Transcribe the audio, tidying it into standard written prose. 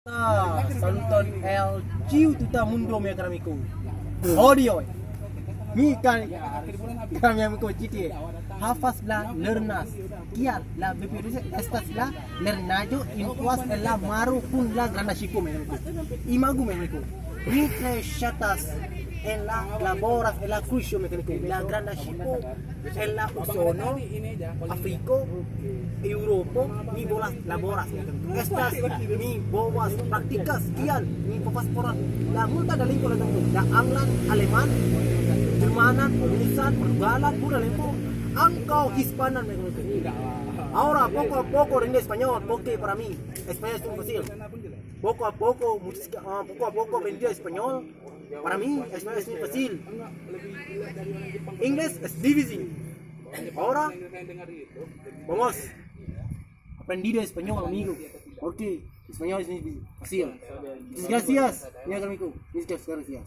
Tonton El Ciu Tuta Mundo mi amigo. Audio. Mi kami amigo GTA. Hafaz la lernas. Kial la BPD estas la lernajo intuas en la maru kun la granda chico mi amigo. Imagu mi amigo. Mi tre shatas en la laboras en la crucio mi amigo. La granda chico en la Usono, Africo, Europa, mi bolas laboras. Estas mi bobas praktikas kian mi papasporan la multa da lingkungan tentu da Anglan, Aleman, Jermanan, Rusan, Portugalan, pura lempo angkau Hispanan me conozco. Ahora poco a poco aprende español porque para mí español es muy fácil. Poco a poco aprendí español. Para mí español es muy fácil. Inglés es difícil. Ahora vamos aprendí español, amigo, porque español es muy fácil. Muchas gracias, mi amigo. Muchas gracias.